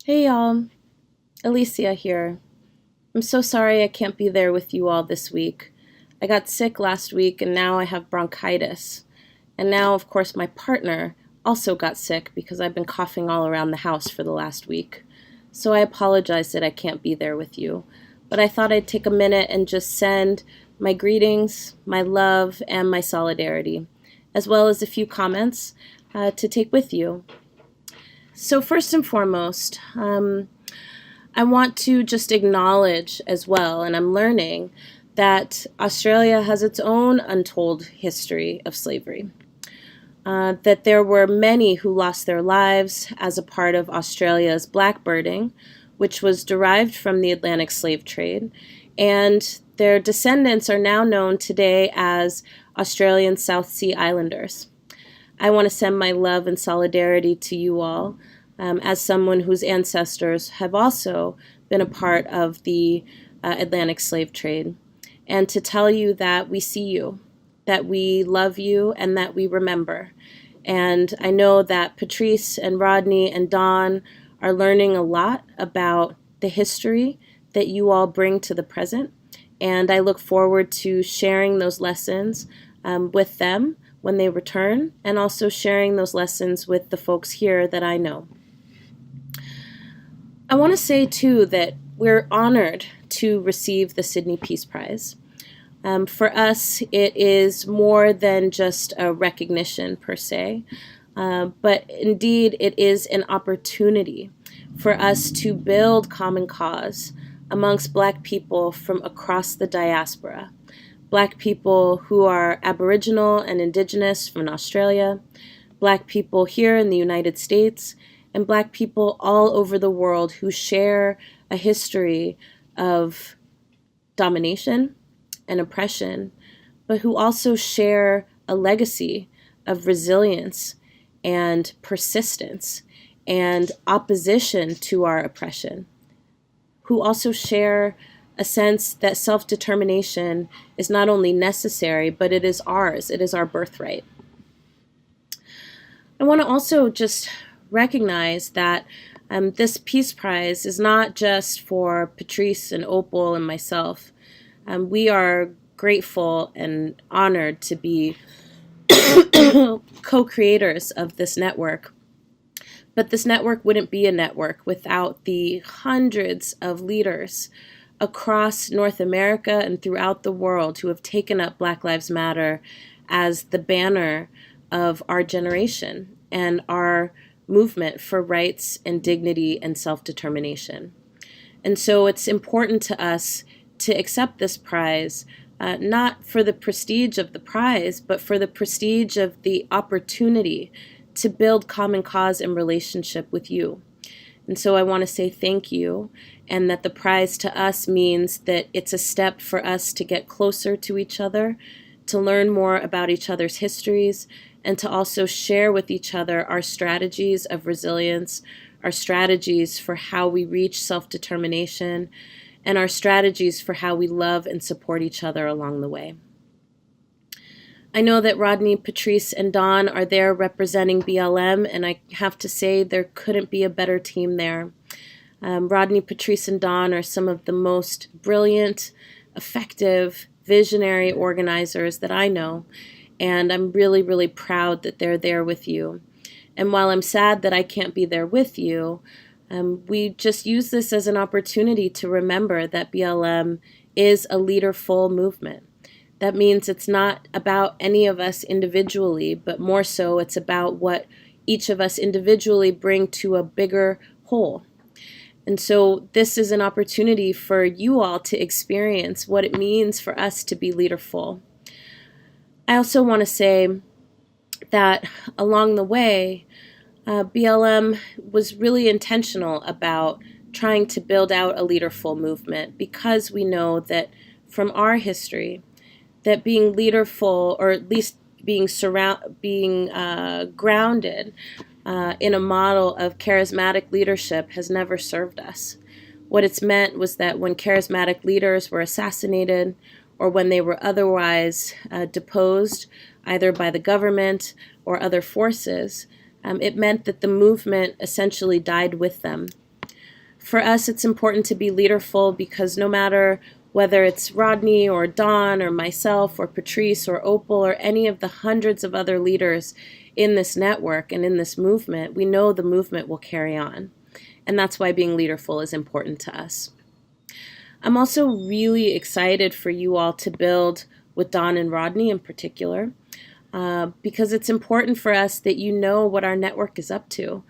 Hey y'all, Alicia here. I'm so sorry I can't be there with you all this week. I got sick last week and now I have bronchitis. And now, of course, my partner also got sick because I've been coughing all around the house for the last week. So I apologize that I can't be there with you. But I thought I'd take a minute and just send my greetings, my love, and my solidarity, as well as a few comments to take with you. So, first and foremost, I want to just acknowledge as well, and I'm learning that Australia has its own untold history of slavery. That there were many who lost their lives as a part of Australia's blackbirding, which was derived from the Atlantic slave trade, and their descendants are now known today as Australian South Sea Islanders. I want to send my love and solidarity to you all as someone whose ancestors have also been a part of the Atlantic slave trade, and to tell you that we see you, that we love you, and that we remember. And I know that Patrice and Rodney and Don are learning a lot about the history that you all bring to the present, and I look forward to sharing those lessons with them when they return, and also sharing those lessons with the folks here that I know. I want to say, too, that we're honored to receive the Sydney Peace Prize. For us, it is more than just a recognition per se, but indeed it is an opportunity for us to build common cause amongst Black people from across the diaspora. Black people who are Aboriginal and Indigenous from Australia, Black people here in the United States, and Black people all over the world who share a history of domination and oppression, but who also share a legacy of resilience and persistence and opposition to our oppression, who also share a sense that self-determination is not only necessary, but it is ours. It is our birthright. I want to also just recognize that this Peace Prize is not just for Patrice and Opal and myself. We are grateful and honored to be co-creators of this network. But this network wouldn't be a network without the hundreds of leaders across North America and throughout the world who have taken up Black Lives Matter as the banner of our generation and our movement for rights and dignity and self-determination. And so it's important to us to accept this prize, not for the prestige of the prize, but for the prestige of the opportunity to build common cause and relationship with you. And so I want to say thank you, and that the prize to us means that it's a step for us to get closer to each other, to learn more about each other's histories, and to also share with each other our strategies of resilience, our strategies for how we reach self-determination, and our strategies for how we love and support each other along the way. I know that Rodney, Patrice, and Don are there representing BLM, and I have to say there couldn't be a better team there. Rodney, Patrice, and Don are some of the most brilliant, effective, visionary organizers that I know, and I'm really, really proud that they're there with you. And while I'm sad that I can't be there with you, we just use this as an opportunity to remember that BLM is a leaderful movement. That means it's not about any of us individually, but more so it's about what each of us individually bring to a bigger whole. And so this is an opportunity for you all to experience what it means for us to be leaderful. I also want to say that along the way, BLM was really intentional about trying to build out a leaderful movement, because we know that from our history, that being leaderful, or at least being grounded in a model of charismatic leadership, has never served us. What it's meant was that when charismatic leaders were assassinated, or when they were otherwise deposed, either by the government or other forces, it meant that the movement essentially died with them. For us, it's important to be leaderful because no matter whether it's Rodney or Dawn or myself or Patrice or Opal or any of the hundreds of other leaders in this network and in this movement, we know the movement will carry on. And that's why being leaderful is important to us. I'm also really excited for you all to build with Dawn and Rodney in particular, because it's important for us that you know what our network is up to,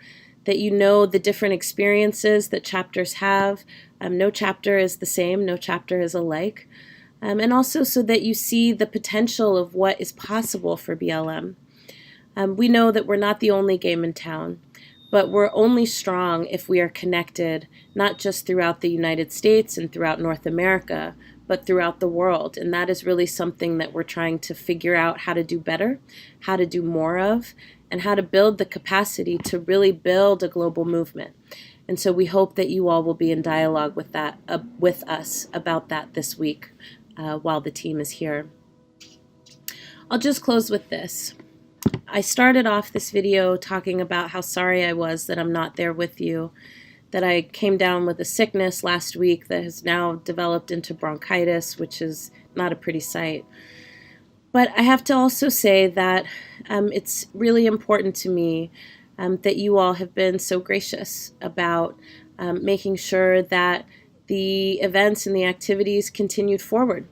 that you know the different experiences that chapters have. No chapter is the same, no chapter is alike. And also so that you see the potential of what is possible for BLM. We know that we're not the only game in town, but we're only strong if we are connected, not just throughout the United States and throughout North America, but throughout the world. And that is really something that we're trying to figure out how to do better, how to do more of, and how to build the capacity to really build a global movement. And so we hope that you all will be in dialogue with that, with us about that this week while the team is here. I'll just close with this. I started off this video talking about how sorry I was that I'm not there with you, that I came down with a sickness last week that has now developed into bronchitis, which is not a pretty sight. But I have to also say that it's really important to me that you all have been so gracious about making sure that the events and the activities continued forward.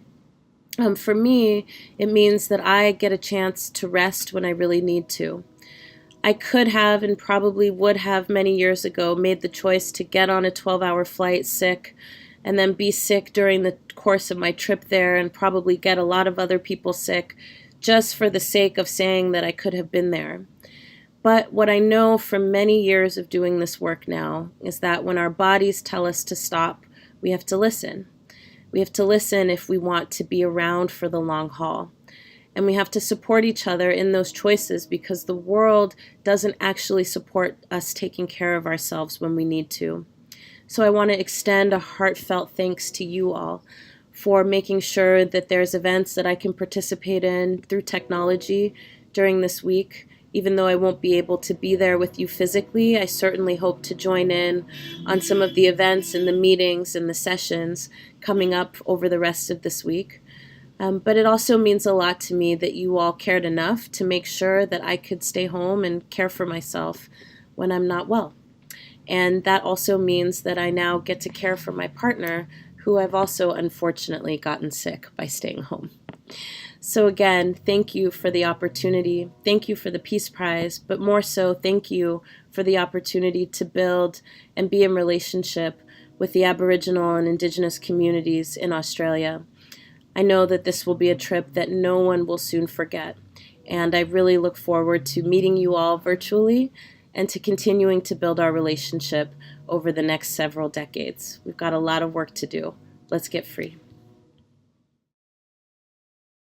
For me, it means that I get a chance to rest when I really need to. I could have and probably would have many years ago made the choice to get on a 12-hour flight sick and then be sick during the course of my trip there and probably get a lot of other people sick just for the sake of saying that I could have been there. But what I know from many years of doing this work now is that when our bodies tell us to stop, we have to listen. We have to listen if we want to be around for the long haul. And we have to support each other in those choices because the world doesn't actually support us taking care of ourselves when we need to. So I want to extend a heartfelt thanks to you all for making sure that there's events that I can participate in through technology during this week. Even though I won't be able to be there with you physically, I certainly hope to join in on some of the events and the meetings and the sessions coming up over the rest of this week. But it also means a lot to me that you all cared enough to make sure that I could stay home and care for myself when I'm not well. And that also means that I now get to care for my partner, who I've also unfortunately gotten sick by staying home. So again, thank you for the opportunity. Thank you for the Peace Prize, but more so, thank you for the opportunity to build and be in relationship with the Aboriginal and Indigenous communities in Australia. I know that this will be a trip that no one will soon forget, and I really look forward to meeting you all virtually and to continuing to build our relationship over the next several decades. We've got a lot of work to do. Let's get free.